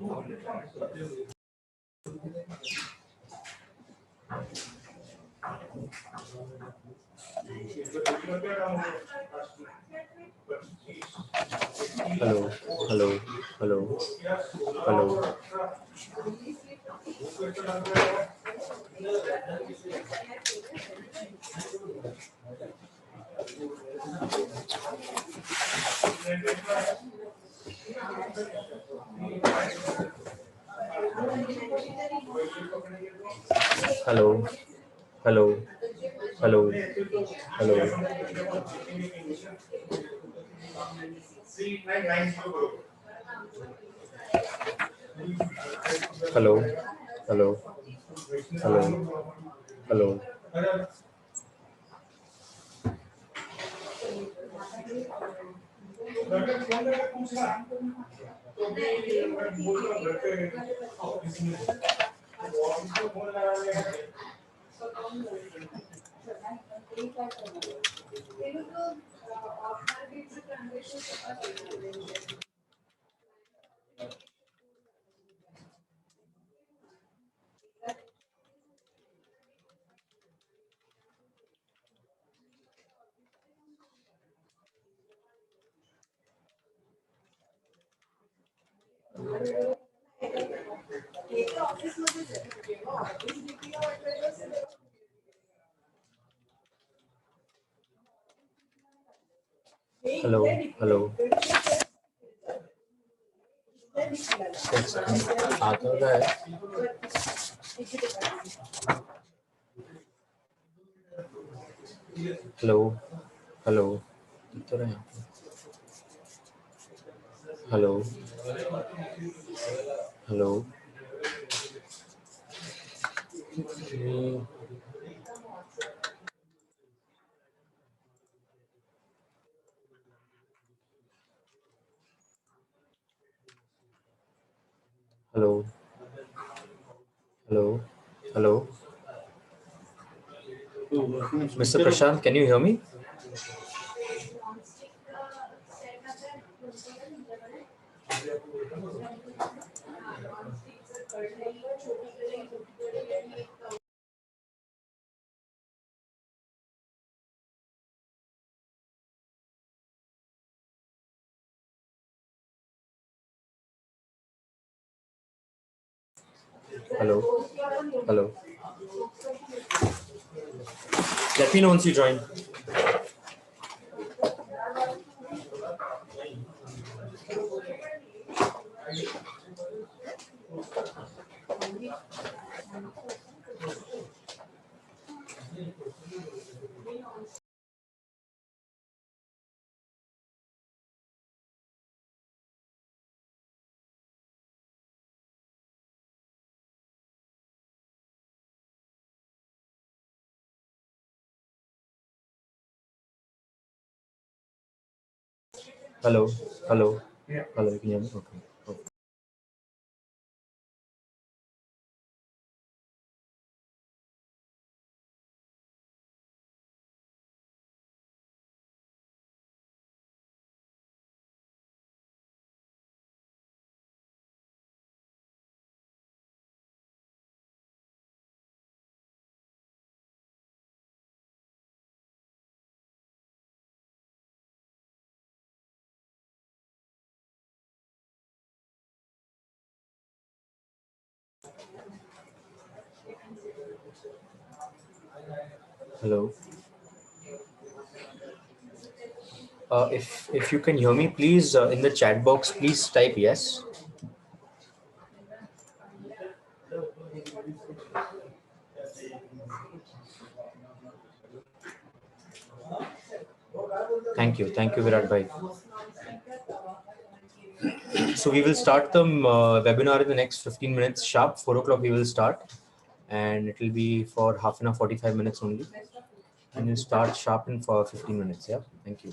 Hello, hello, hello, hello, hello, hello, hello, hello, hello, hello, hello, hello. Hello, hello. आता होता है. Hello, hello. दिख तो रहा है यहाँ पे. Hello, hello. Hello, hello, hello. Mr. Prashant, can you hear me? Hello, hello. Let me know once you join. Hello, hello, hello. Can you hear me? Okay. Okay. Hello. If you can hear me, please in the chat box, please type yes. Thank you, Virat bhai. So we will start the webinar in the next 15 minutes sharp. 4 o'clock we will start, and it will be for half an hour, 45 minutes only. And we'll start sharp in for 15 minutes. Yeah. Thank you.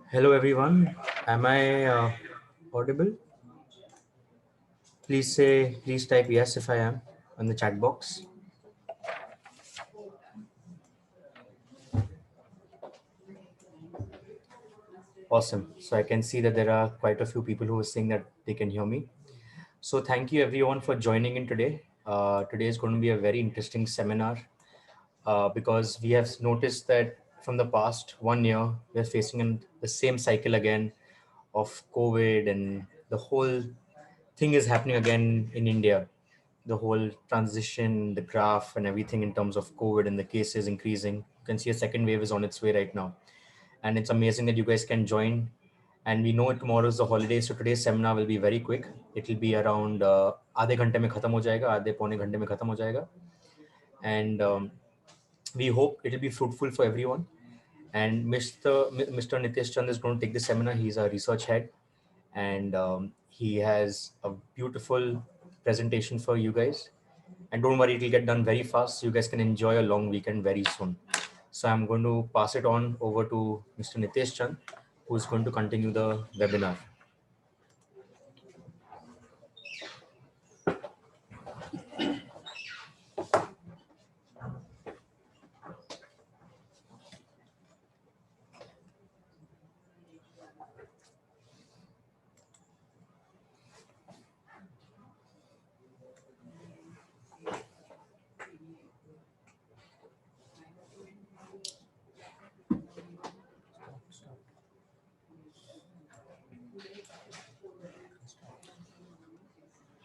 Hello everyone. Am I audible? Please type yes if I am on the chat box. Awesome. So I can see that there are quite a few people who are saying that they can hear me. So thank you everyone for joining in today. Today is going to be a very interesting seminar because we have noticed that from the past 1 year, we're facing the same cycle again of COVID, and the whole thing is happening again in India. The whole transition, the graph, and everything in terms of COVID and the cases increasing. You can see a second wave is on its way right now. And it's amazing that you guys can join. And we know tomorrow is the holiday, so today's seminar will be very quick. It will be around आधे घंटे में खत्म हो जाएगा, आधे पौने घंटे में खत्म हो जाएगा. And we hope it will be fruitful for everyone. And Mr. Nitesh Chand is going to take the seminar. He's a research head, and he has a beautiful presentation for you guys. And don't worry, it will get done very fast. So you guys can enjoy a long weekend very soon. So I'm going to pass it on over to Mr. Nitesh Chand, who is going to continue the webinar.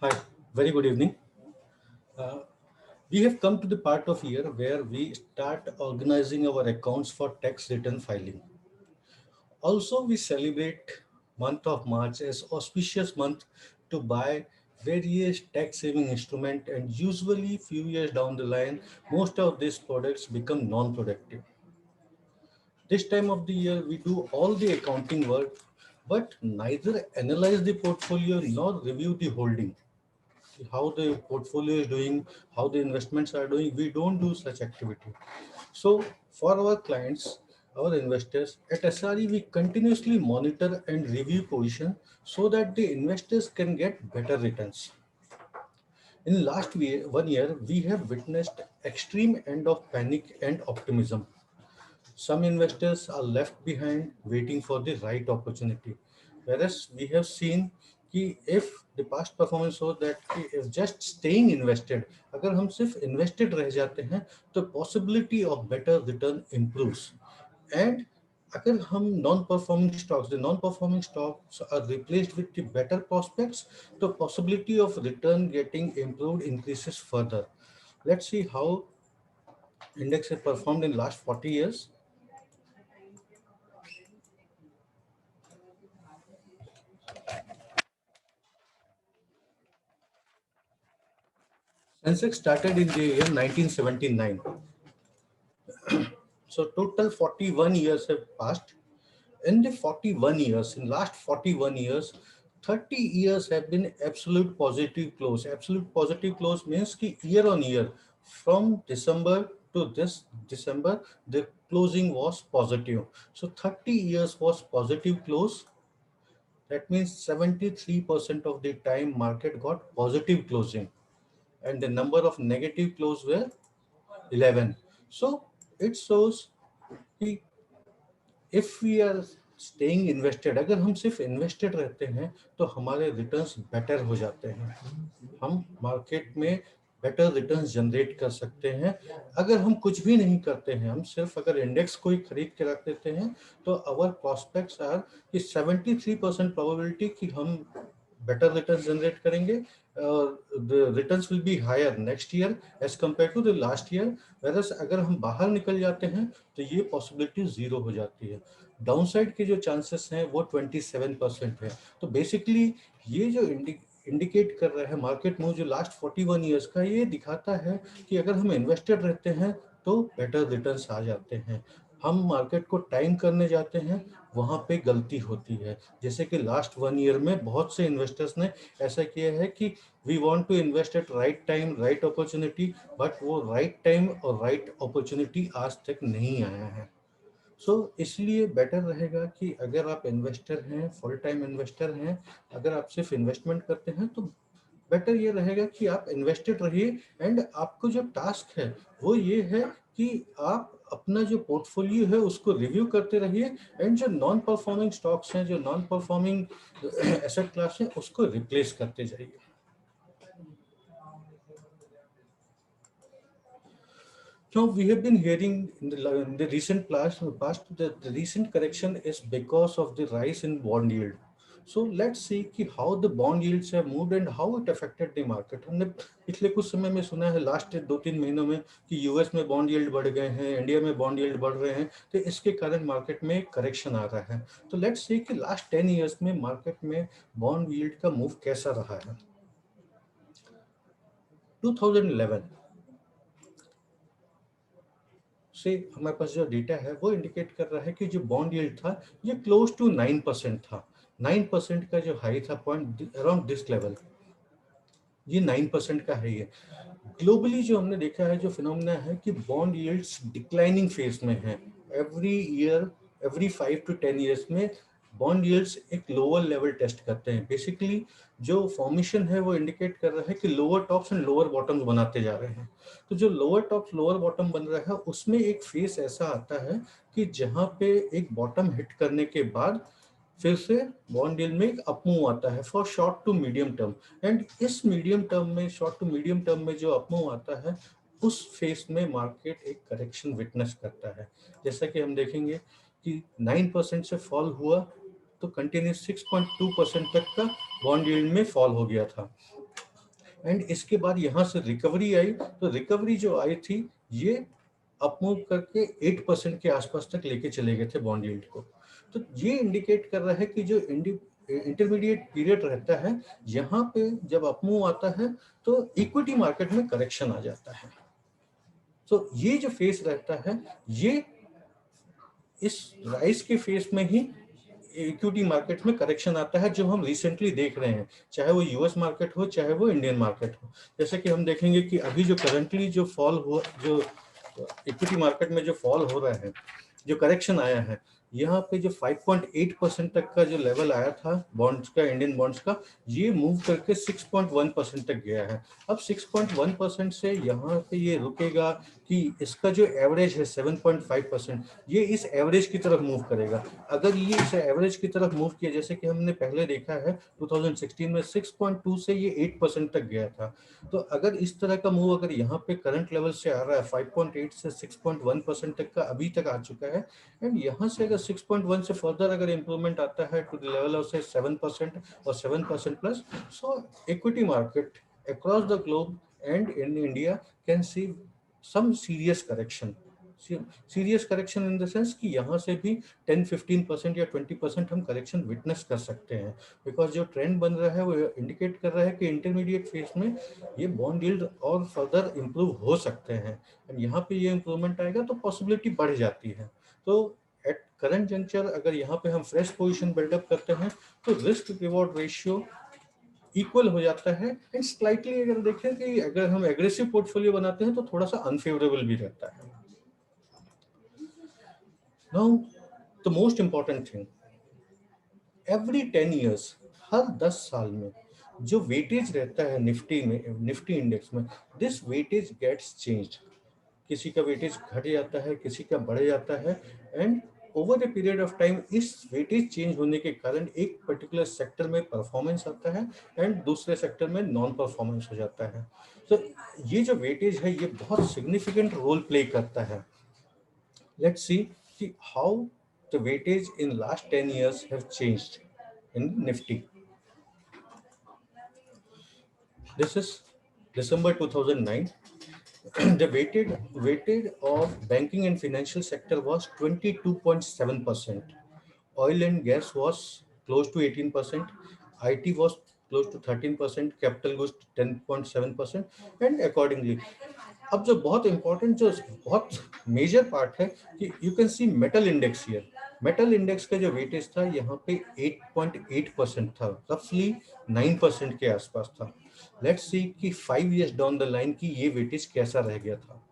Hi, very good evening. We have come to the part of year where we start organizing our accounts for tax return filing. Also, we celebrate month of March as auspicious month to buy various tax saving instrument, and usually few years down the line, most of these products become non-productive. This time of the year, we do all the accounting work, but neither analyze the portfolio nor review the holding. How the portfolio is doing, how the investments are doing. We don't do such activity. So for our clients, our investors at SRE, we continuously monitor and review position so that the investors can get better returns. In last 1 year, we have witnessed extreme end of panic and optimism. Some investors are left behind waiting for the right opportunity. Whereas we have seen कि if the past performance shows that if just staying invested, अगर हम सिर्फ invested रह जाते हैं तो possibility of better return improves. And अगर हम non-performing stocks, the non-performing stocks are replaced with the better prospects, the possibility of return getting improved increases further. Let's see how index has performed in last 40 years. Sensex started in the year 1979. So total 41 years have passed. In the 41 years, in last 41 years, 30 years have been absolute positive close. Absolute positive close means कि year on year, from December to this December, the closing was positive. So 30 years was positive close. That means 73% of the time market got positive closing, and the number of negative close were 11. So it shows कि if we are staying invested, अगर हम सिर्फ invested रहते हैं तो हमारे returns better हो जाते हैं. हम market में better returns generate कर सकते हैं. अगर हम कुछ भी नहीं करते हैं, हम सिर्फ अगर index को ही खरीद के रख देते हैं तो our prospects are कि 73% probability कि हम better returns generate करेंगे. The returns will be higher next year as compared to the last year. Whereas अगर हम बाहर निकल जाते हैं तो ये possibility zero हो जाती है. Downside के जो chances हैं वो 27% है. तो basically ये जो इंडिकेट कर रहा है मार्केट मूव जो लास्ट 41 इयर्स का, ये दिखाता है कि अगर हम इन्वेस्टेड रहते हैं तो बेटर रिटर्न्स आ जाते हैं. हम मार्केट को टाइम करने जाते हैं, वहां पे गलती होती है. जैसे कि लास्ट 1 ईयर में बहुत से इन्वेस्टर्स ने ऐसा किया है कि we want to invest at right time right opportunity, but वो राइट टाइम और राइट अपॉर्चुनिटी आज तक नहीं आया है. सो इसलिए बेटर रहेगा कि अगर आप इन्वेस्टर हैं, फुल टाइम इन्वेस्टर हैं, अगर आप सिर्फ इन्वेस्टमेंट करते हैं तो बेटर ये रहेगा कि आप इन्वेस्टेड रहिए। एंड आपको जो टास्क है वो ये है कि आप अपना जो पोर्टफोलियो है उसको रिव्यू करते रहिए, एंड जो नॉन परफॉर्मिंग स्टॉक्स हैं, जो नॉन परफॉर्मिंग एसेट क्लास है, उसको रिप्लेस करते जाइए। Now we have been hearing in the recent past that the recent correction is because of the rise in bond yield. So let's see कि how the bond yields have moved and how it affected the market. हमने पिछले कुछ समय में सुना है, last 2-3 महीनों में, कि यूएस में बॉन्ड यील्ड बढ़ गए हैं, इंडिया में बॉन्ड यील्ड बढ़ रहे हैं, तो इसके कारण मार्केट में करेक्शन आ रहा है। तो लेट्स सी कि लास्ट 10 ईयर्स में मार्केट में बॉन्ड यील्ड का मूव कैसा रहा है। 2011 से हमारे पास जो डेटा है वो इंडिकेट कर रहा है कि जो बॉन्ड यील्ड था ये क्लोज टू 9% था। 9% का जो हाई था, पॉइंट अराउंड दिस लेवल, ये 9% का है। ये ग्लोबली जो हमने देखा है, जो फिनोमेना है कि बॉन्ड यील्ड्स डिक्लाइनिंग फेज में है। Every year, every 5 to 10 years में बॉन्ड यील्ड्स एक लोअर लेवल टेस्ट करते हैं। बेसिकली जो फॉर्मेशन है वो इंडिकेट कर रहा है कि lower tops and lower bottoms बनाते जा रहे हैं। तो जो लोअर टॉप्स लोअर बॉटम बन रहा है उसमें एक फेस ऐसा आता है कि जहाँ पे एक बॉटम हिट करने के बाद फिर से बॉन्ड यील्ड में एक अपमूव आता है for short to medium term. And इस मीडियम टर्म में, शॉर्ट टू मीडियम टर्म में जो अपमूव आता है, उस फेस में मार्केट एक करेक्शन विटनेस करता है। जैसा कि हम देखेंगे कि 9% से फॉल हुआ तो कंटिन्यूस 6.2% तक का बॉन्ड यील्ड में फॉल हो गया था। एंड इसके बाद यहाँ से रिकवरी आई, तो रिकवरी जो आई थी ये अपमूव करके 8% के आसपास तक लेके चले गए थे बॉन्ड यील्ड को। तो ये इंडिकेट कर रहा है कि जो इंटरमीडिएट पीरियड रहता है, यहाँ पे जब अपमूव आता है तो इक्विटी मार्केट में करेक्शन आ जाता है। तो ये जो फेस रहता है, ये इस राइस के फेस में ही इक्विटी मार्केट में करेक्शन आता है, जो हम रिसेंटली देख रहे हैं, चाहे वो यूएस मार्केट हो चाहे वो इंडियन मार्केट हो। जैसे कि हम देखेंगे कि अभी जो करंटली जो फॉल हुआ, जो इक्विटी मार्केट में जो फॉल हो रहा है, जो करेक्शन आया है, यहाँ पे जो 5.8% तक का जो लेवल आया था बॉन्ड्स का, इंडियन बॉन्ड्स का, ये मूव करके 6.1% तक गया है। अब 6.1% से यहाँ पे ये रुकेगा कि इसका जो एवरेज है 7.5%, ये इस एवरेज की तरफ मूव करेगा। अगर ये इस एवरेज की तरफ मूव किया, जैसे कि हमने पहले देखा है 2016 में 6.2 से ये 8% तक गया था, तो अगर इस तरह का मूव अगर यहाँ पे करंट लेवल से आ रहा है, 5.8 से 6.1% तक का अभी तक आ चुका है, एंड यहाँ से अगर 6.1 से फर्दर अगर इंप्रूवमेंट आता है टू द लेवल ऑफ से 7% और 7% plus, so equity market across the globe and in India can see some serious correction. Serious correction in the sense कि यहाँ से भी 10-15% या 20% हम करेक्शन विटनेस कर सकते हैं, बिकॉज जो ट्रेंड बन रहा है वो इंडिकेट कर रहा है कि इंटरमीडिएट फेज में ये बॉन्ड यील्ड और फर्दर इम्प्रूव हो सकते हैं। एंड यहाँ पे ये इम्प्रूवमेंट आएगा तो पॉसिबिलिटी बढ़ जाती है। तो एट करंट जंक्चर अगर यहाँ पे हम फ्रेश पोजीशन बिल्डअप करते हैं तो रिस्क रिवॉर्ड रेशियो इक्वल हो जाता है। एंड स्लाइटली अगर देखें कि अगर हम एग्रेसिव पोर्टफोलियो बनाते हैं तो थोड़ा सा अनफेवरेबल भी रहता है। Now the most important thing, every 10 years, हर 10 साल में जो वेटेज रहता है निफ्टी में, निफ्टी इंडेक्स में, दिस वेटेज गेट्स चेंज्ड। किसी का वेटेज घट जाता है, किसी का बढ़ जाता है, and over the period of time इस वेटेज चेंज होने के कारण एक पर्टिकुलर सेक्टर में परफॉर्मेंस आता है एंड दूसरे सेक्टर में नॉन परफॉर्मेंस हो जाता है। तो ये जो वेटेज है ये बहुत सिग्निफिकेंट रोल प्ले करता है। लेट्स सी कि how the weightage in last 10 years have changed in Nifty. This is December 2009. The weighted of banking and financial sector was 22.7%. Oil and gas was close to 18%. IT was close to 13%. Capital goods 10.7%. And accordingly, अब जो बहुत important, जो बहुत major part है कि you can see metal index here. Metal index का जो weightage था यहाँ पे 8.8% था, रफली 9% के आसपास था। लेट्स सी कि 5 years डाउन द लाइन की ये वेटेज कैसा रह गया था।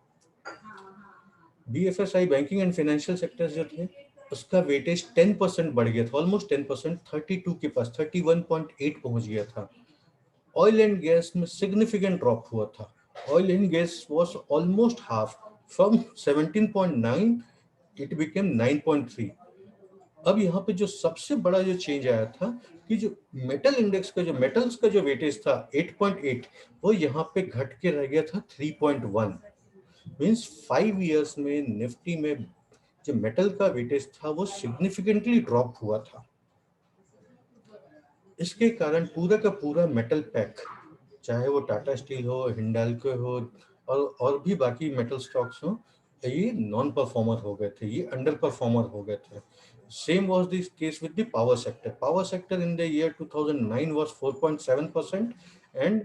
BFSI banking and financial sectors जो थे उसका वेटेज 10% बढ़ गया था, ऑलमोस्ट 10%, 32 के पास 31.8 पहुंच गया था। ऑयल एंड गैस में सिग्निफिकेंट ड्रॉप हुआ था। Oil and gas was almost half, from 17.9 it became 9.3। अब यहाँ पे जो सबसे बड़ा जो चेंज आया था कि जो मेटल इंडेक्स का जो मेटल्स का जो वेटेज था 8.8, वो यहाँ पे घट के रह गया था 3.1। मीन्स 5 इयर्स में निफ्टी में जो मेटल का वेटेज था वो सिग्निफिकेंटली ड्रॉप हुआ था। इसके कारण पूरा का पूरा मेटल पैक, चाहे वो टाटा स्टील हो, हिंडाल्को हो और भी बाकी मेटल स्टॉक्स हो, ये नॉन परफॉर्मर हो गए थे, ये अंडर परफॉर्मर हो गए थे। Same was this case with the power sector. Power sector in the year 2009 was 4.7% and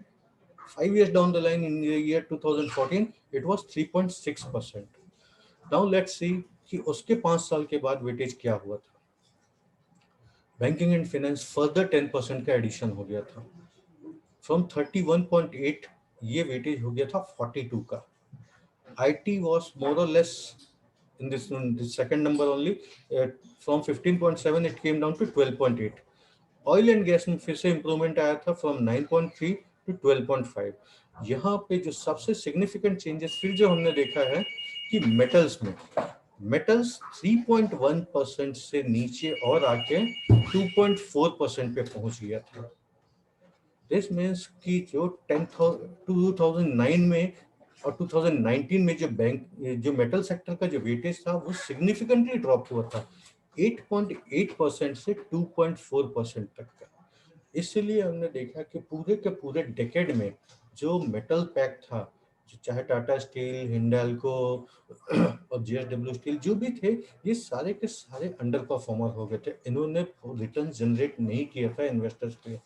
5 years down the line in the year 2014 it was 3.6%. Now let's see कि उसके 5 साल के बाद वेटेज क्या हुआ था। बैंकिंग एंड फाइनेंस फर्दर 10% का addition हो गया था, फ्रॉम 31.8 ये वेटेज हो गया था 42 का। IT was more or less in this second number only, from 15.7 it came down to 12.8। Oil and gas में फिर से इंप्रूवमेंट आया था, फ्रॉम 9.3 टू 12.5। यहाँ पे जो सबसे सिग्निफिकेंट चेंजेस फिर जो हमने देखा है कि मेटल्स में, मेटल्स 3.1% से नीचे और आके 2.4% पे पहुंच गया था। दिस मीन्स कि जो 2009 में और 2019 में जो मेटल सेक्टर का जो वेटेज था वो सिग्निफिकेंटली ड्रॉप हुआ था, 8.8% से 2.4% तक का। इसलिए हमने देखा कि पूरे के पूरे डेकेड में जो मेटल पैक था, चाहे टाटा स्टील, हिंडाल्को और JSW स्टील जो भी थे, ये सारे के सारे अंडर परफॉर्मर हो गए थे। इन्होंने रिटर्न जनरेट नहीं किया था इन्वेस्टर्स के लिए।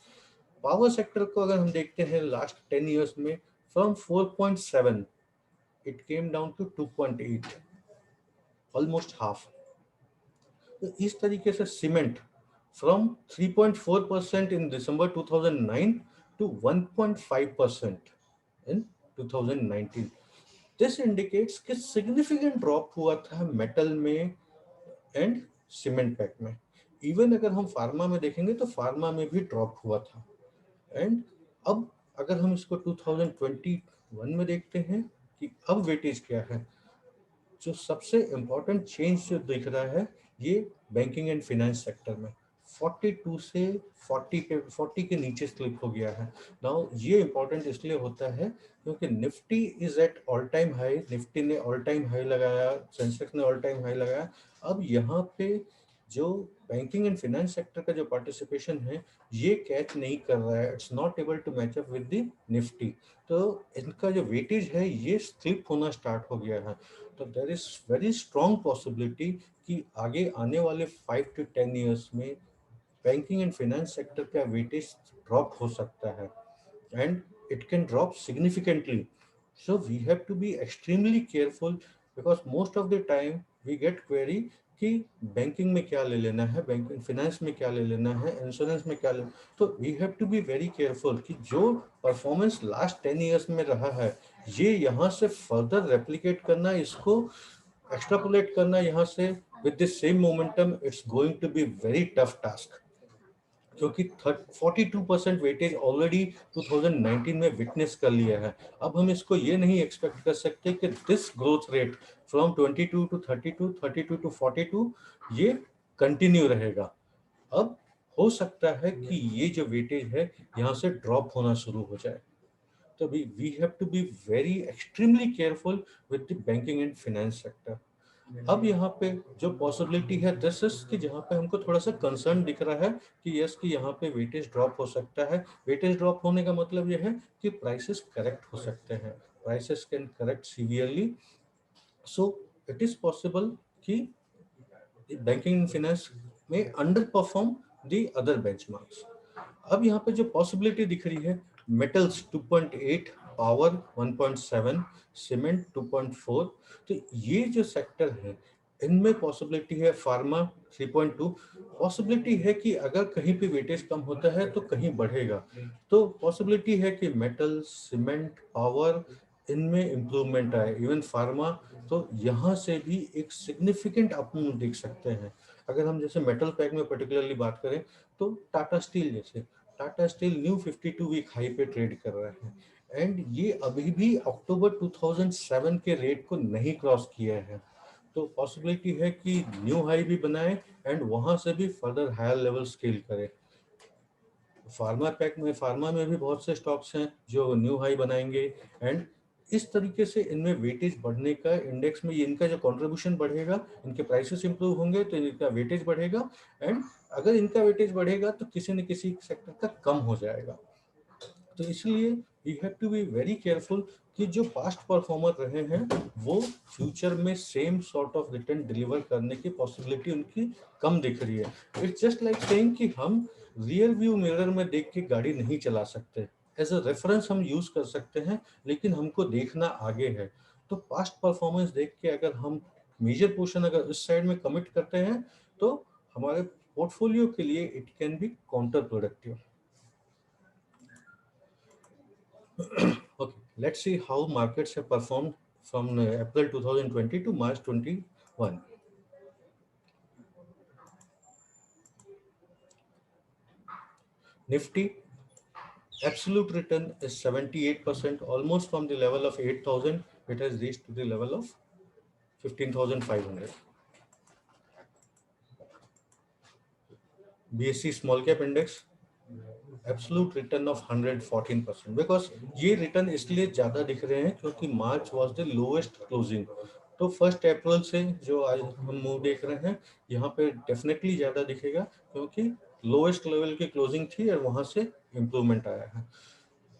पावर सेक्टर को अगर हम देखते हैं लास्ट 10 इयर्स में, from 4.7 it came down to 2.8, almost half. तो इस तरीके से cement from 3.4% in December 2009 to 1.5% in 2019। This indicates कि सिग्निफिकेंट ड्रॉप हुआ था मेटल में एंड सीमेंट पैक में। इवन अगर हम फार्मा में देखेंगे तो फार्मा में भी ड्रॉप हुआ था। एंड अब अगर हम इसको 2021 में देखते हैं कि अब वेटेज क्या है, जो सबसे इम्पोर्टेंट चेंज जो दिख रहा है ये बैंकिंग एंड फाइनेंस सेक्टर में 42 से 40 के नीचे स्लिप हो गया है। नाउ ये इम्पोर्टेंट इसलिए होता है क्योंकि Nifty is at all time high, Nifty ने ऑल टाइम हाई लगाया, सेंसेक्स ने ऑल टाइम हाई लगाया। अब यहाँ पे जो बैंकिंग एंड फाइनेंस सेक्टर का जो पार्टिसिपेशन है ये कैच नहीं कर रहा है, it's not able to match up with the Nifty. तो इनका जो वेटेज है ये स्लिप होना स्टार्ट हो गया है। तो there is very strong possibility कि आगे आने वाले 5 to 10 ईयर्स में बैंकिंग एंड फाइनेंस सेक्टर का वेटेज ड्रॉप हो सकता है and it can drop significantly. So we have to be extremely careful because most of the time we get query कि बैंकिंग में क्या ले लेना है, बैंकिंग फाइनेंस में क्या ले लेना है, इंश्योरेंस में क्या ले। तो we have to be very careful कि जो परफॉर्मेंस लास्ट 10 इयर्स में रहा है ये यहाँ से फर्दर रेप्लिकेट करना, इसको एक्सट्रापोलेट करना यहाँ से with the same momentum, it's going to be very tough task. क्योंकि 42% वेटेज ऑलरेडी 2019 में विटनेस कर लिया है। अब हम इसको ये नहीं एक्सपेक्ट कर सकते कि this growth rate from 22 to 32, 32 to 42 ये कंटिन्यू रहेगा। अब हो सकता है कि ये जो वेटेज है यहाँ से ड्रॉप होना शुरू हो जाए। तो we have to be very extremely careful with the banking and finance sector. अब यहाँ पे जो पॉसिबिलिटी है दिस इज कि जहाँ पे हमको थोड़ा सा कंसर्न दिख रहा है कि यस कि यहाँ पे वेटेज ड्रॉप हो सकता है। वेटेज ड्रॉप होने का मतलब ये है कि प्राइसेस करेक्ट हो सकते हैं, prices can correct severely. So it is possible कि बैंकिंग एंड फाइनेंस में under perform the other benchmarks. अब यहाँ पे जो पॉसिबिलिटी दिख रही है, मेटल्स 2.8, पावर 1.7, सीमेंट 2.4। तो ये जो सेक्टर है इनमें पॉसिबिलिटी है, फार्मा 3.2। पॉसिबिलिटी है कि अगर कहीं पे वेटेज कम होता है तो कहीं बढ़ेगा। तो पॉसिबिलिटी है कि मेटल, सीमेंट, पावर, इनमें इम्प्रूवमेंट आए, इवन फार्मा, तो यहाँ से भी एक सिग्निफिकेंट अपमूव देख सकते हैं। अगर हम जैसे मेटल पैक में पर्टिकुलरली बात करें तो टाटा स्टील, जैसे Tata Steel new 52 week high पे ट्रेड कर रहा है, एंड ये अभी भी अक्टूबर 2007 के रेट को नहीं क्रॉस किया है। तो पॉसिबिलिटी है कि न्यू हाई भी बनाए एंड वहां से भी फर्दर हायर लेवल स्केल करे। फार्मा में भी बहुत से स्टॉक्स हैं जो न्यू हाई बनाएंगे, एंड इस तरीके से इनमें वेटेज बढ़ने का, इंडेक्स में ये इनका जो कंट्रीब्यूशन बढ़ेगा, इनके प्राइसेस इंप्रूव होंगे तो इनका वेटेज बढ़ेगा, एंड अगर इनका वेटेज बढ़ेगा तो किसी न किसी सेक्टर का कम हो जाएगा। तो इसलिए we have to be very careful कि जो पास्ट परफॉर्मर रहे हैं वो फ्यूचर में same sort of return deliver करने की पॉसिबिलिटी उनकी कम दिख रही है। इट्स जस्ट लाइक सेइंग कि हम रियर व्यू मिरर में देख के गाड़ी नहीं चला सकते, एज अ रेफरेंस हम यूज कर सकते हैं, लेकिन हमको देखना आगे है। तो पास्ट परफॉर्मेंस देख के अगर हम मेजर पोर्शन अगर इस साइड में कमिट करते हैं तो हमारे पोर्टफोलियो के लिए it can be counter productive. Okay, let's see how markets have performed from April 2020 to March 21. Nifty absolute return is 78%, almost from the level of 8,000, it has reached to the level of 15,500. BSE small cap index absolute return of 114%, because ये return इसलिए ज्यादा दिख रहे हैं क्योंकि मार्च was the lowest closing. तो 1 अप्रैल से जो आज हम मूव देख रहे हैं यहाँ पे डेफिनेटली ज्यादा दिखेगा क्योंकि लोएस्ट लेवल की क्लोजिंग थी और वहां से इम्प्रूवमेंट आया है।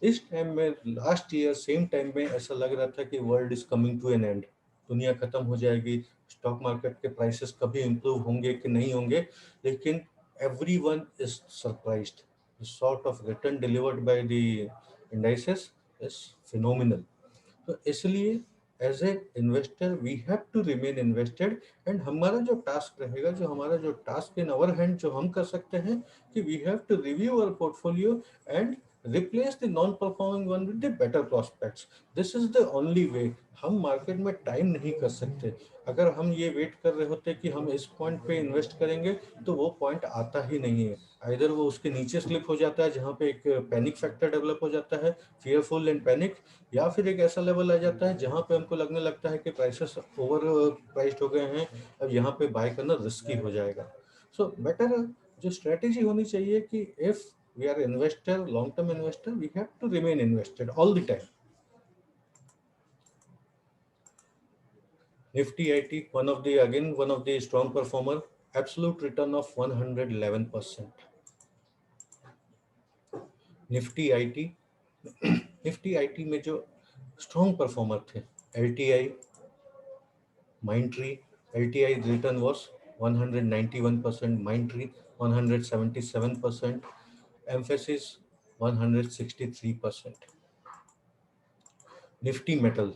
इस टाइम में लास्ट ईयर सेम टाइम में ऐसा लग रहा था कि world is coming to an end, दुनिया खत्म हो जाएगी, स्टॉक मार्केट के प्राइसेस कभी इम्प्रूव होंगे कि नहीं होंगे, लेकिन everyone is surprised. The sort of return delivered by the indices is phenomenal. तो इसलिए as a investor we have to remain invested, and हमारा जो टास्क रहेगा, जो हमारा जो टास्क इन अवर हैंड जो हम कर सकते हैं कि we have to review our portfolio and replace the non performing one with the better prospects. This is the only way. हम मार्केट में टाइम नहीं कर सकते। अगर हम ये वेट कर रहे होते कि हम इस पॉइंट पे इन्वेस्ट करेंगे तो वो पॉइंट आता ही नहीं है। आइदर वो उसके नीचे स्लिप हो जाता है जहाँ पे एक पैनिक फैक्टर डेवलप हो जाता है, फियरफुल एंड पैनिक, या फिर एक ऐसा लेवल आ जाता है जहाँ पे हमको लगने लगता है कि प्राइसेस ओवर प्राइस्ड हो गए हैं, अब यहाँ पे बाय करना रिस्की हो जाएगा। सो बेटर जो स्ट्रेटेजी होनी चाहिए कि if we are investor, long term investor, we have to remain invested all the time. Nifty IT, one of the strong performer, absolute return of 111%. Nifty IT, Nifty IT में जो strong performer थे, LTI, Mindtree, LTI return was 191%, Mindtree 177%, Emphasis 163%. Nifty Metal,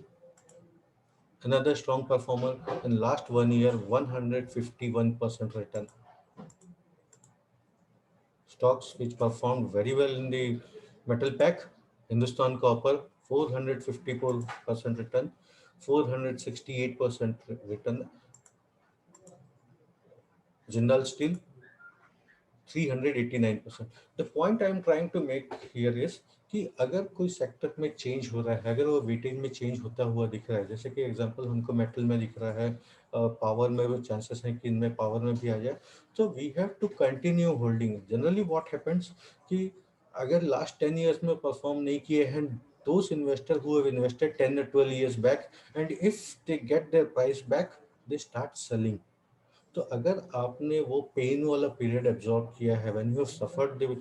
another strong performer in last 1 year, 151% return. Stocks which performed very well in the metal pack, Hindustan Copper 454% return, 468% return, Jindal Steel 389%. The point I am trying to make here is कि अगर कोई sector में change हो रहा है, अगर वो weightage में चेंज होता हुआ दिख रहा है, जैसे कि एग्जांपल हमको मेटल में दिख रहा है, पावर में भी चांसेस हैं कि इनमें पावर में भी आ जाए, तो we have to continue holding. Generally what happens कि अगर लास्ट 10 इयर्स में परफॉर्म नहीं किए हैं, those investor who have invested 10 or 12 years back, and if they get their price back, they start selling. तो अगर आपने वो पेन वाला पीरियड एब्जॉर्ब किया है, when you have suffered the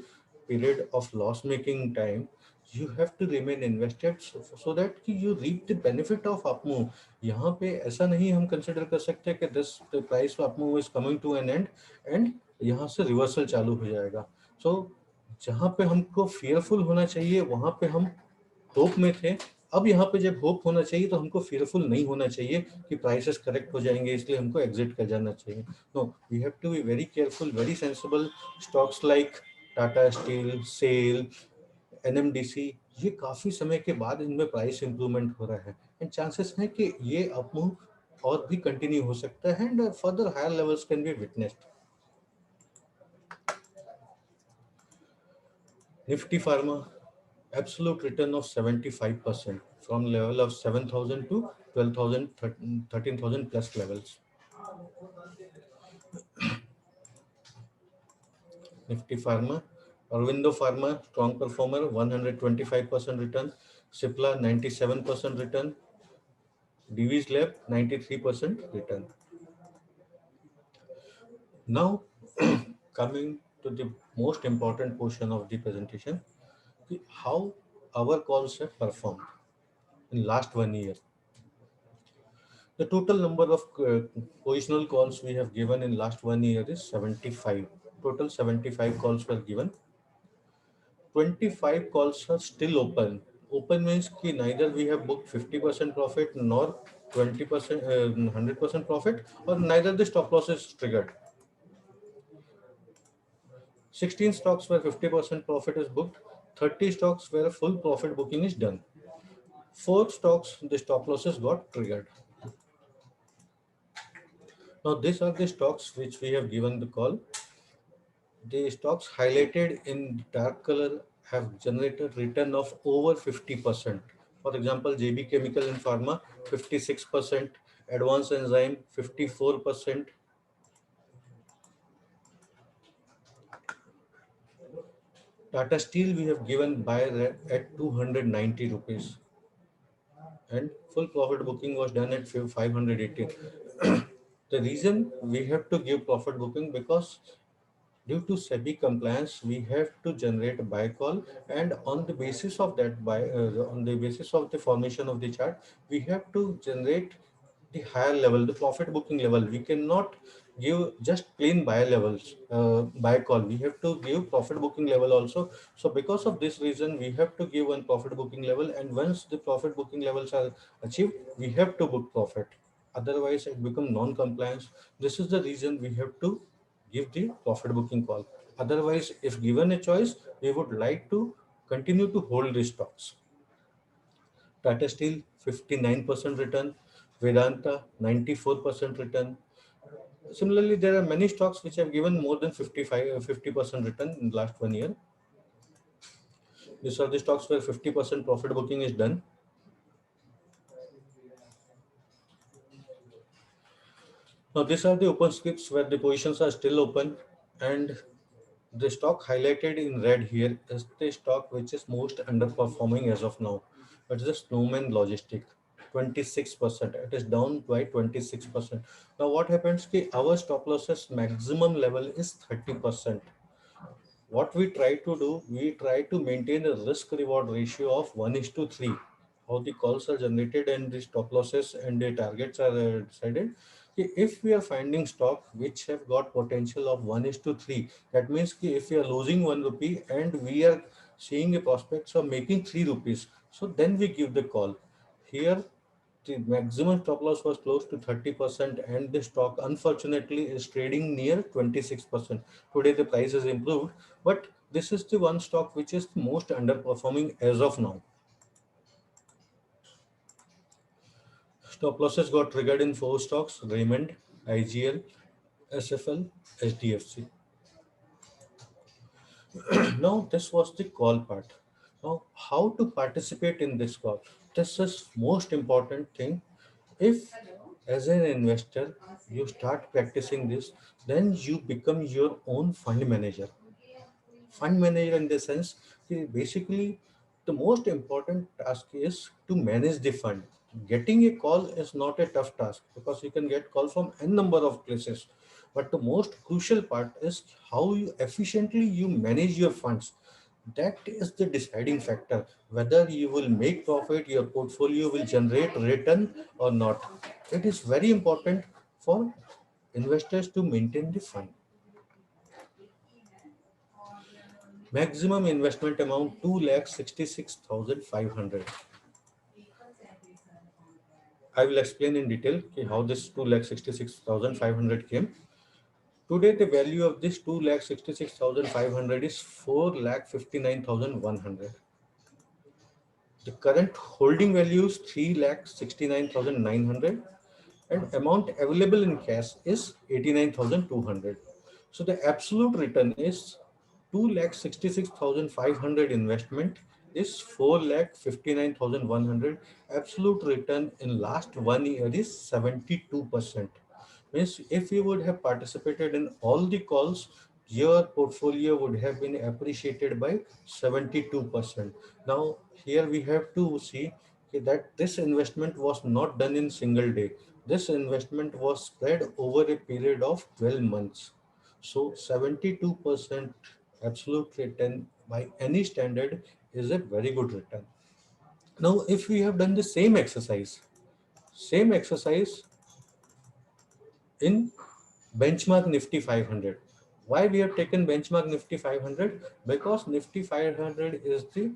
period of loss making time, you have to remain invested so that कि you reap the benefit of upmove. यहाँ पे ऐसा नहीं हम कंसिडर कर सकते कि this the price of upmove is coming to an end and यहाँ से रिवर्सल चालू हो जाएगा। सो जहाँ पे हमको फियरफुल होना चाहिए वहाँ पे हम होप में थे, अब यहाँ पे जब होप होना चाहिए तो हमको फियरफुल नहीं होना चाहिए कि प्राइसेस करेक्ट हो जाएंगे इसलिए हमको एग्जिट कर जाना चाहिए। No, we have to be very careful, very sensible. Stocks like Tata Steel, SAIL, NMDC, ये काफी समय के बाद इनमें प्राइस इंप्रूवमेंट हो रहा है एंड चांसेस हैं कि ये अपमूव और भी कंटिन्यू हो सकता है and further higher levels can be witnessed. Nifty Pharma, absolute return of 75% from level of 7,000 to 12,000, 13,000 plus levels. Nifty Pharma, Aurobindo Pharma, strong performer, 125% return. Cipla, 97% return. Divi's Lab, 93% return. Now, coming to the most important portion of the presentation, how our calls have performed in last 1 year. The total number of positional calls we have given in last 1 year is 75. Total 75 calls were given. 25 calls are still open. Open means ki neither we have booked 50% profit nor 20%, 100% profit, or neither the stop loss is triggered. 16 stocks where 50% profit is booked. 30 stocks where full profit booking is done. 4 stocks the stop losses got triggered. Now these are the stocks which we have given the call. The stocks highlighted in dark color have generated return of over 50%. For example, JB Chemical and Pharma, 56%, Advanced Enzyme, 54%. Tata Steel we have given buy at 290 rupees. And full profit booking was done at 580. The reason we have to give profit booking because due to SEBI compliance, we have to generate a buy call, and on the basis of that buy, on the basis of the formation of the chart, we have to generate the higher level, the profit booking level. We cannot give just plain buy levels, buy call. We have to give profit booking level also. So because of this reason, we have to give one profit booking level, and once the profit booking levels are achieved, we have to book profit. Otherwise, it becomes non-compliance. This is the reason we have to give the profit booking call. Otherwise, if given a choice, we would like to continue to hold the stocks. Tata Steel 59% return, Vedanta 94% return. Similarly, there are many stocks which have given more than 50% return in the last 1 year. These are the stocks where 50% profit booking is done. Now, these are the open scripts where the positions are still open, and the stock highlighted in red here is the stock which is most underperforming as of now. It is the Snowman Logistic, 26%. It is down by 26%. Now what happens ki our stop losses maximum level is 30%. What we try to do, we try to maintain a risk reward ratio of 1:3. How the calls are generated and the stop losses and the targets are decided. If we are finding stock which have got potential of 1:3, that means if we are losing 1 rupee and we are seeing a prospects of making 3 rupees, so then we give the call. Here the maximum stop loss was close to 30%, and the stock unfortunately is trading near 26%. Today the price has improved, but this is the one stock which is most underperforming as of now. Stop losses got triggered in 4 stocks: Raymond, IGL, SFL, HDFC. Now this was the call part. Now how to participate in this call? This is most important thing. If as an investor you start practicing this, then you become your own fund manager. Fund manager in the sense, basically the most important task is to manage the fund. Getting a call is not a tough task because you can get call from n number of places, but the most crucial part is how you efficiently you manage your funds. That is the deciding factor whether you will make profit, your portfolio will generate return or not. It is very important for investors to maintain the fund. Maximum investment amount 2,66,500. I will explain in detail how this 2,66,500 came. Today, the value of this 2,66,500 is 4,59,100. The current holding value is 3,69,900 and amount available in cash is 89,200. So the absolute return is 2,66,500 investment is 4,59,100. Absolute return in last 1 year is 72%. Means if you would have participated in all the calls, your portfolio would have been appreciated by 72%. Now here we have to see that this investment was not done in single day. This investment was spread over a period of 12 months. So 72% absolute return by any standard is a very good return. Now if we have done the same exercise in benchmark Nifty 500. Why we have taken benchmark Nifty 500? Because Nifty 500 is the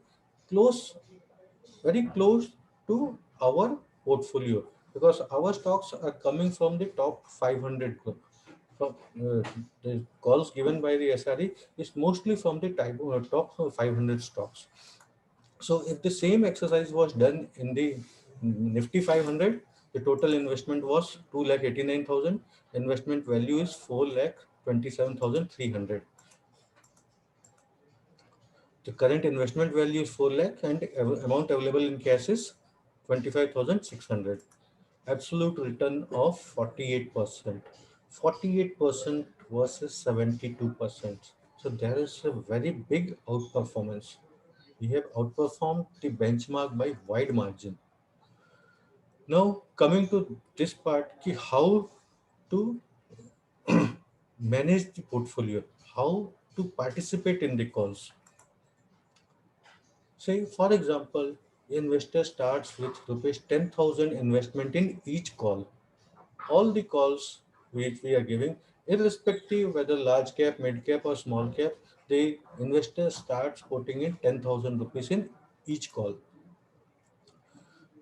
close, very close to our portfolio, because our stocks are coming from the top 500 group. From the calls given by the SRE is mostly from the top 500 stocks. So if the same exercise was done in the Nifty 500, the total investment was 2,89,000. Investment value is 4,27,300. The current investment value is 4 lakh and amount available in cash is 25,600. Absolute return of 48%. 48% versus 72%. So there is a very big outperformance. We have outperformed the benchmark by wide margin. Now coming to this part, ki how to manage the portfolio, how to participate in the calls. Say for example, investor starts with rupees 10,000 investment in each call. All the calls which we are giving, irrespective whether large cap, mid cap or small cap, the investor starts putting in 10,000 rupees in each call.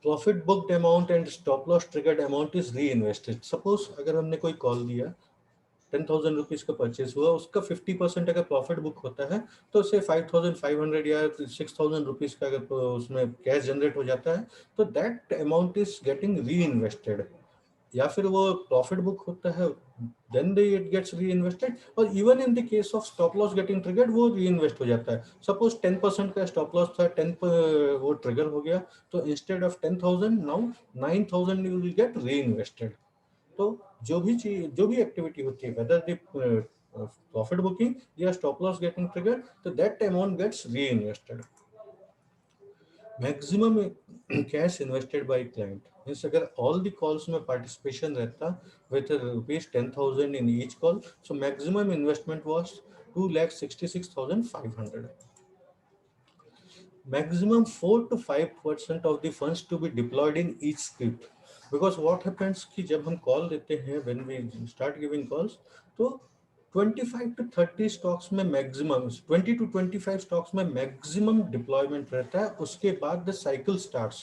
Profit booked amount and stop loss triggered amount is री invested. Suppose अगर हमने कोई call दिया 10,000 rupees का purchase हुआ, उसका 50% अगर profit book होता है तो उससे 5,500 या 6,000 रुपीज का अगर उसमें कैश जनरेट हो जाता है तो दैट अमाउंट इज गेटिंग री इन्वेस्टेड. या फिर वो प्रॉफिट बुक होता है देन दे इट गेट्स री इन्वेस्टेड. और even in the case of stop loss getting triggered वो री इन्वेस्ट हो जाता है. सपोज 10% का स्टॉप लॉस था, 10 वो ट्रिगर हो गया तो instead of 10,000 now 9,000 you will get री इन्वेस्टेड. तो जो भी चीज, जो भी एक्टिविटी होती है, वेदर द प्रॉफिट बुकिंग या स्टॉप लॉस गेटिंग ट्रिगर, तो दैट अमाउंट गेट्स री invested. Maximum cash invested by client means अगर ऑल द कॉल्स में पार्टिसिपेशन रहता with rupees 10,000 in each call, so maximum investment was 2,66,500. Maximum 4 to 5% of the funds to be deployed in each script. Because what happens कि जब हम call देते हैं, when we start giving calls, तो 25 to 30 stocks में maximum, 20 to 25 stocks में maximum deployment रहता है. उसके बाद the cycle starts,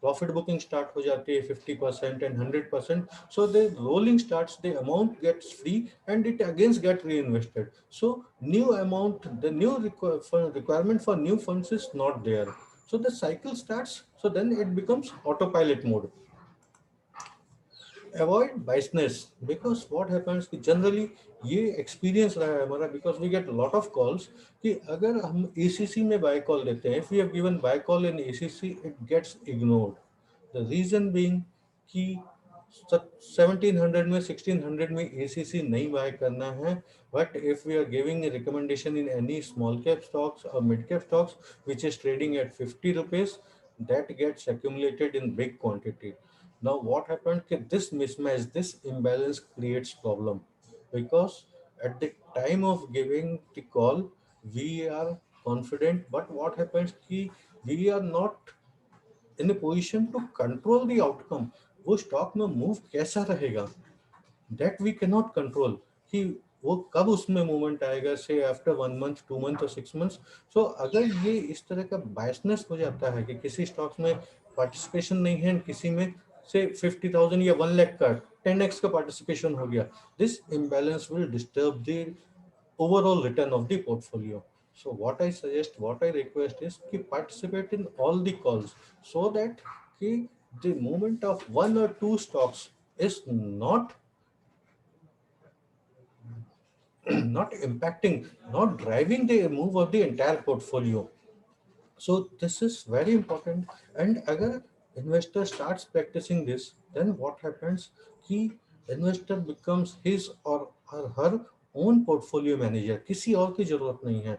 profit booking start हो जाती है 50% and 100%. So the rolling starts, the amount gets free and it against get reinvested. So new amount, the new requirement for new funds is not there. So the cycle starts, so then it becomes autopilot mode. Avoid biasness, because what happens कि generally ये experience रहा है हमारा, because we get a lot of calls कि अगर हम ACC में buy call देते हैं, if we have given buy call in ACC, it gets ignored. The reason being कि 1700 में 1600 में ACC नहीं buy करना है. But if we are giving a recommendation in any small cap stocks or mid cap stocks which is trading at 50 rupees, that gets accumulated in big quantity. Now what happened कि this mismatch, this imbalance creates problem, because at the time of giving the call we are confident, but what happens कि we are not in a position to control the outcome. वो stock में move कैसा रहेगा that we cannot control, कि वो कब उसमें movement आएगा, से आफ्टर 1 month 2 months और 6 months. सो अगर ये इस तरह का बायसनेस हो जाता है कि किसी स्टॉक्स में पार्टिसिपेशन नहीं है, किसी में से 50,000 या 1 लाख का 10x का पार्टिसिपेशन हो गया, this imbalance will disturb the overall return of the portfolio. So what I suggest, what I request is कि participate in all the calls so that कि the movement of one or two stocks is not not impacting, not driving the move of the entire portfolio. So this is very important. And अगर investor starts practicing this, then what happens? कि investor becomes his or her own portfolio manager. किसी और की जरूरत नहीं है.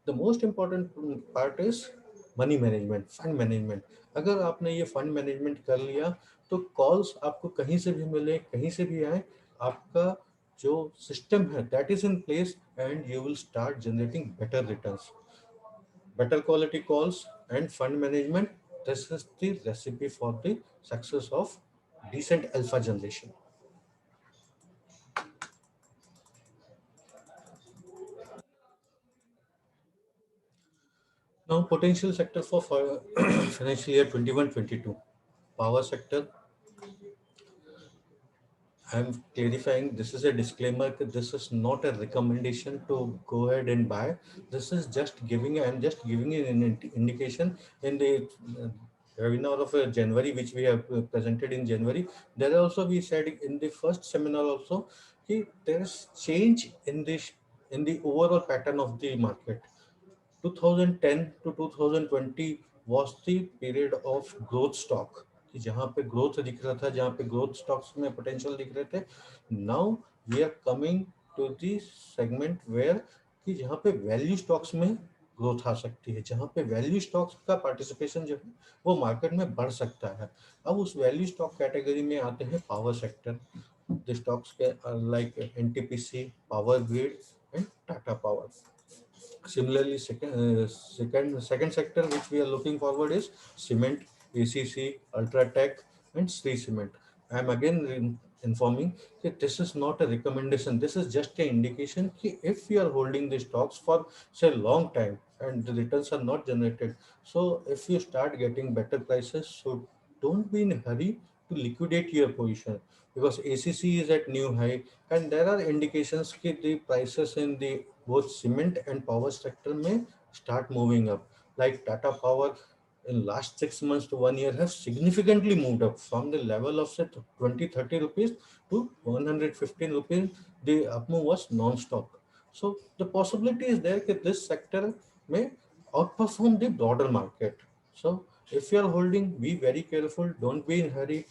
The most important part is money management, fund management. अगर आपने ये fund management कर लिया, तो calls आपको कहीं से भी मिले, कहीं से भी आए, आपका जो system है, that is in place, and you will start generating better returns. Better quality calls and fund management. This is the recipe for the success of decent alpha generation. Now, potential sector for financial year 21-22. Power sector. I am clarifying, this is a disclaimer that this is not a recommendation to go ahead and buy. This is just giving, I am just giving you an indication in the webinar of January, which we have presented in January. There also we said in the first seminar also, there is change in the overall pattern of the market. 2010 to 2020 was the period of growth stock कि जहां पे growth दिख रहा था, जहां पे growth stocks में potential दिख रहे थे. Now we are coming to the segment where कि जहां पे वैल्यू स्टॉक्स में ग्रोथ आ सकती है, जहां पे वैल्यू स्टॉक्स का पार्टिसिपेशन जो है वो मार्केट में बढ़ सकता है. अब उस वैल्यू स्टॉक कैटेगरी में आते हैं पावर सेक्टर. द स्टॉक्स के like NTPC, power grid and Tata power. Similarly, second sector which we are looking forward is cement, ACC, Ultratech, and Sri Cement. I am again informing that this is not a recommendation. This is just an indication that if we are holding the stocks for say long time and the returns are not generated, so if you start getting better prices, so don't be in a hurry to liquidate your position because ACC is at new high and there are indications that the prices in the both cement and power sector may start moving up. Like Tata Power in last 6 months to 1 year have significantly moved up from the level of say 20-30 rupees to 115 rupees. The up move was non-stop. So the possibility is there that this sector may outperform the broader market. So if you are holding, be very careful. Don't be in hurry.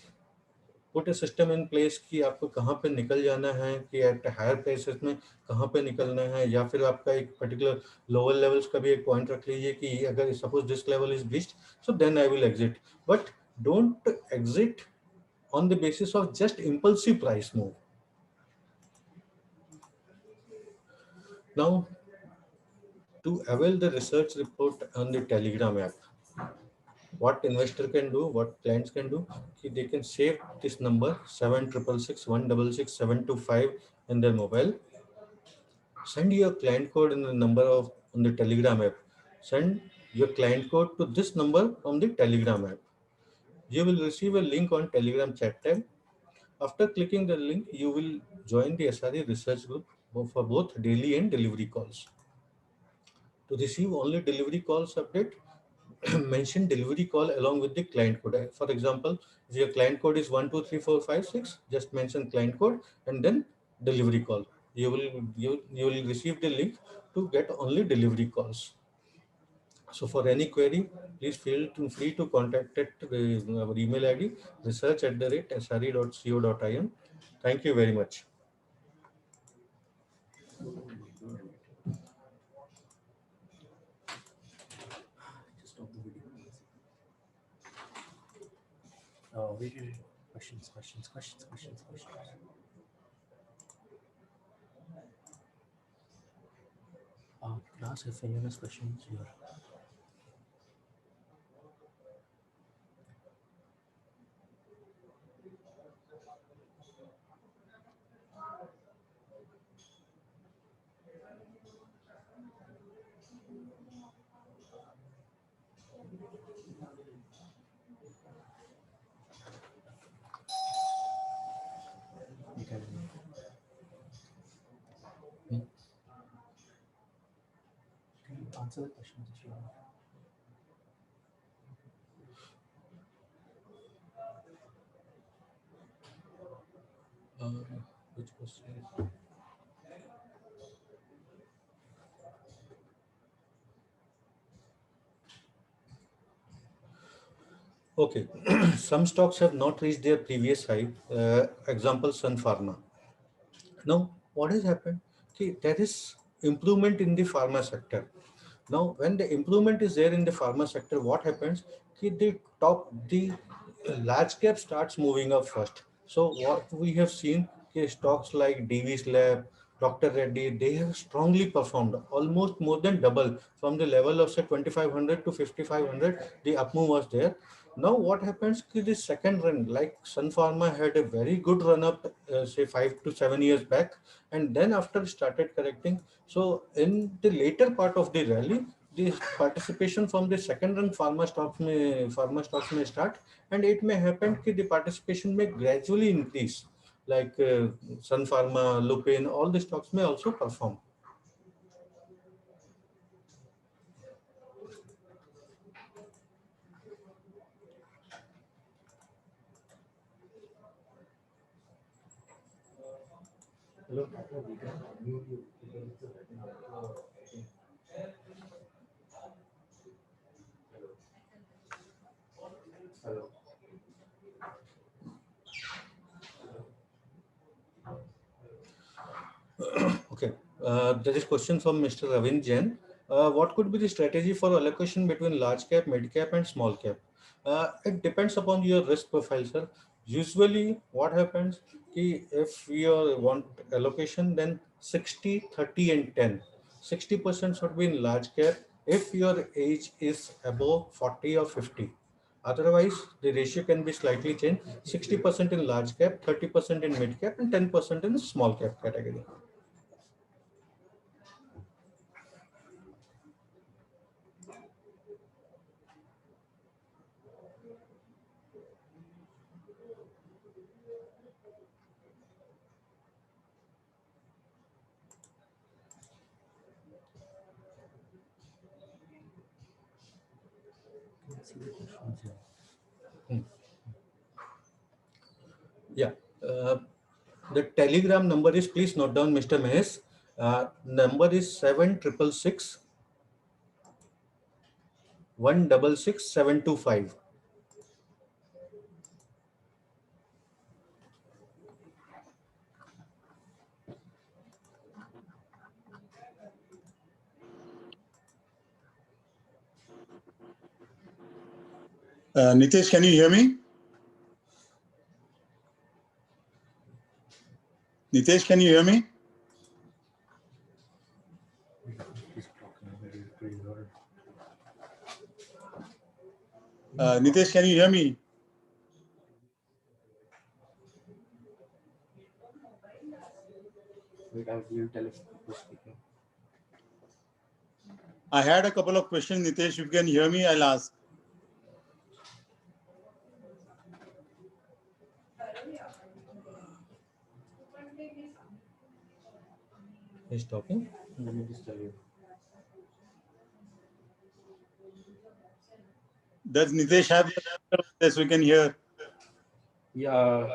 Put system in place कि आपको कहाँ पे निकल जाना है, कि at higher prices में कहाँ पे निकलना है, या फिर आपका एक पर्टिकुलर लोअर लेवल्स का भी एक पॉइंट रख लीजिए कि अगर suppose this level is breached so then I will exit. But don't exit on the basis of just impulsive price move. Now, to avail the research report on the Telegram app, what investor can do, what clients can do, they can save this number 7666166725 in their mobile. Send your client code in the number of on the Telegram app. Send your client code to this number on the Telegram app. You will receive a link on Telegram chat tab. After clicking the link, you will join the SRE research group for both daily and delivery calls. To receive only delivery calls update, mention delivery call along with the client code. For example, if your client code is 123456, just mention client code and then delivery call. You will receive the link to get only delivery calls. So for any query, please feel free to contact our email ID research@sre.co.in. Thank you very much. Questions. Class, if anyone has questions here. answer the questions if you want. Which question? Okay, some stocks have not reached their previous high. Example, Sun Pharma. Now, what has happened? See, there is improvement in the pharma sector. Now, when the improvement is there in the pharma sector, what happens? Ki the large cap starts moving up first. So what we have seen, stocks like Divi's Lab, Dr. Reddy, they have strongly performed, almost more than double from the level of say 2500 to 5500. The up move was there. Now what happens? The second run, like Sun Pharma had a very good run up, say 5 to 7 years back, and then after started correcting. So in the later part of the rally, the participation from the second run pharma stocks may start, and it may happen that the participation may gradually increase. Like Sun Pharma, Lupin, all the stocks may also perform. Hello. Hello. Okay, there is question from Mr. Ravin Jain. What could be the strategy for allocation between large cap, mid cap, and small cap? It depends upon your risk profile, sir. Usually, what happens if you want allocation, then 60, 30, and 10. 60% should be in large cap if your age is above 40 or 50. Otherwise, the ratio can be slightly changed. 60% in large cap, 30% in mid cap, and 10% in small cap category. Yeah. The Telegram number is, please note down, Mr. Mahesh. Number is 7666 166 725. Nitesh, can you hear me? Nitesh, can you hear me? Nitesh, can you hear me? Wait, I will tell if who's speaking. I had a couple of questions, Nitesh. If you can hear me, I'll ask. He's talking. Let me just tell you. Does Nitesh have the this we can hear? Yeah.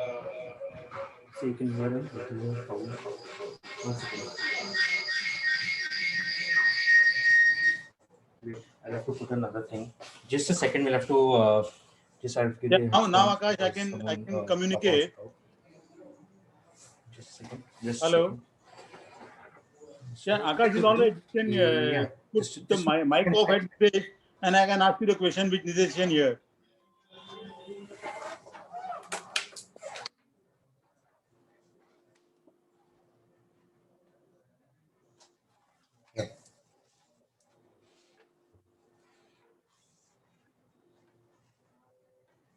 So you can hear him. But there's no problem. 1 second. Wait, I'll have to put another thing. Just a second. We'll have to just have to give Yeah, you now Akash, I can communicate. Just a second. Just Hello. a second. Yeah, Akash is all right. You can Yeah. put the mic off at Nitesh, and I can ask you the question which Nitesh can hear.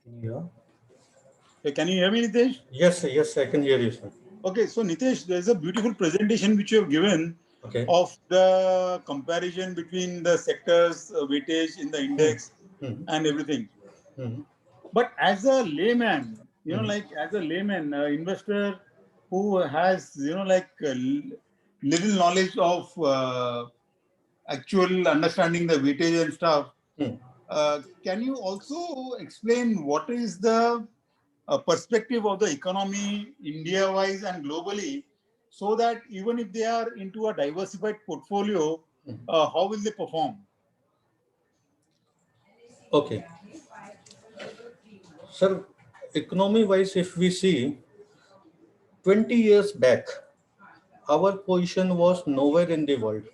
Can you hear? Hey, can you hear me, Nitesh? Yes, sir. Yes, I can hear you, sir. Okay, so Nitesh, there's a beautiful presentation which you have given of the comparison between the sectors, weightage in the index and everything. But as a layman, like as a layman, investor who has, like little knowledge of actual understanding the weightage and stuff, can you also explain what is the perspective of the economy India-wise and globally, so that even if they are into a diversified portfolio, how will they perform? Okay. Sir, economy-wise, if we see 20 years back, our position was nowhere in the world.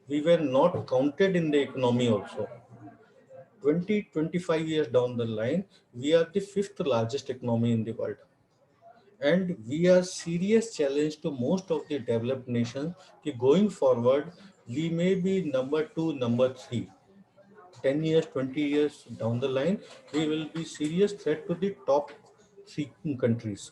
We were not counted in the economy also. 25 years down the line, we are the fifth largest economy in the world. And we are serious challenge to most of the developed nations. Going forward, we may be number two, number three. 10 years, 20 years down the line, we will be serious threat to the top three countries.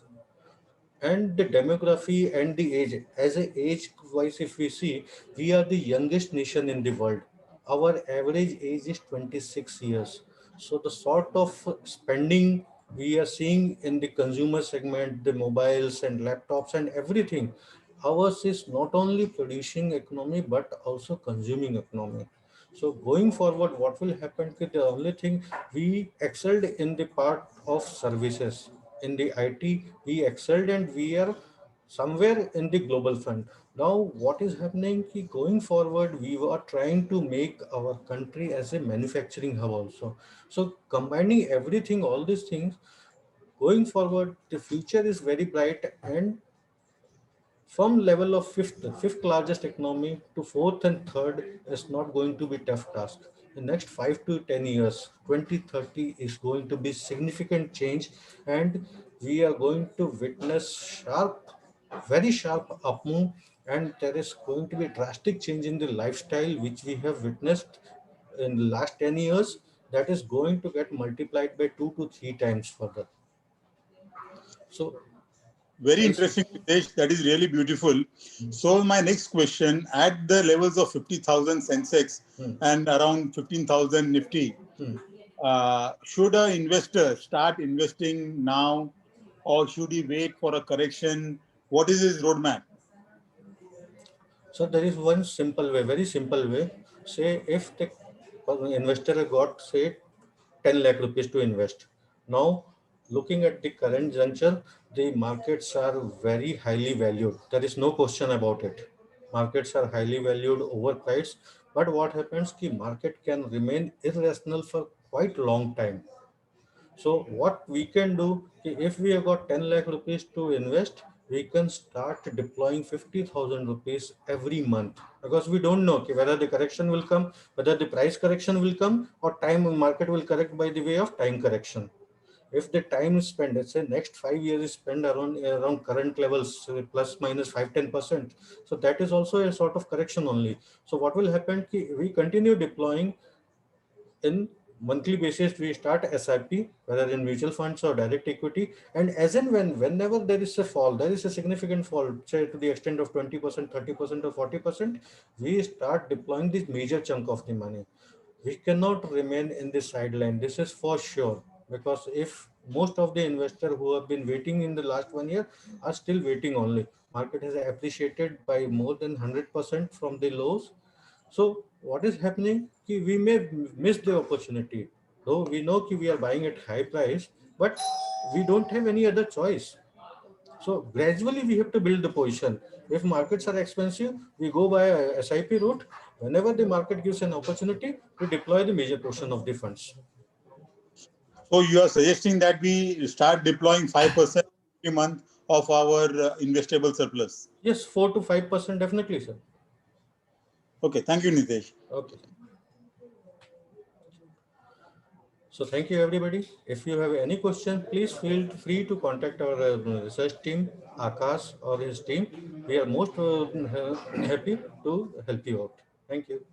And the demography and the age, as a age wise, if we see, we are the youngest nation in the world. Our average age is 26 years. So the sort of spending we are seeing in the consumer segment, the mobiles and laptops and everything, ours is not only producing economy but also consuming economy. So going forward, what will happen? The only thing, we excelled in the part of services. In the IT, we excelled and we are somewhere in the global front. Now, what is happening? Going forward, we are trying to make our country as a manufacturing hub also. So combining everything, all these things, going forward, the future is very bright, and from level of fifth largest economy to fourth and third is not going to be tough task. The next 5 to 10 years, 2030 is going to be significant change, and we are going to witness very sharp up move, and there is going to be drastic change in the lifestyle which we have witnessed in the last 10 years. That is going to get multiplied by 2 to 3 times further. So very interesting, Ritesh. That is really beautiful. So my next question, at the levels of 50,000 Sensex and around 15,000 Nifty, should an investor start investing now, or should he wait for a correction? What is his roadmap? So there is one simple way, very simple way. Say if the investor got say 10 lakh rupees to invest. Now, looking at the current juncture, the markets are very highly valued. There is no question about it. Markets are highly valued, overpriced. But what happens? The market can remain irrational for quite long time. So what we can do, if we have got 10 lakh rupees to invest, we can start deploying 50,000 rupees every month, because we don't know whether the correction will come, whether the price correction will come, or time market will correct by the way of time correction. If the time is spent, let's say next 5 years is spent around current levels, plus minus 5-10%. So that is also a sort of correction only. So what will happen? We continue deploying in monthly basis. We start SIP, whether in mutual funds or direct equity, and as and whenever there is a fall, there is a significant fall, say to the extent of 20%, 30% or 40%, we start deploying this major chunk of the money. We cannot remain in the sideline, this is for sure, because if most of the investors who have been waiting in the last 1 year are still waiting only, market has appreciated by more than 100% from the lows. So what is happening? We may miss the opportunity. Though we know we are buying at high price, but we don't have any other choice. So gradually we have to build the position. If markets are expensive, we go by a SIP route. Whenever the market gives an opportunity, we deploy the major portion of the funds. So you are suggesting that we start deploying 5% every month of our investable surplus? Yes, 4 to 5% definitely, sir. Okay, thank you, Nitesh. Okay. So thank you, everybody. If you have any question, please feel free to contact our research team, Akash or his team. We are most happy to help you out. Thank you.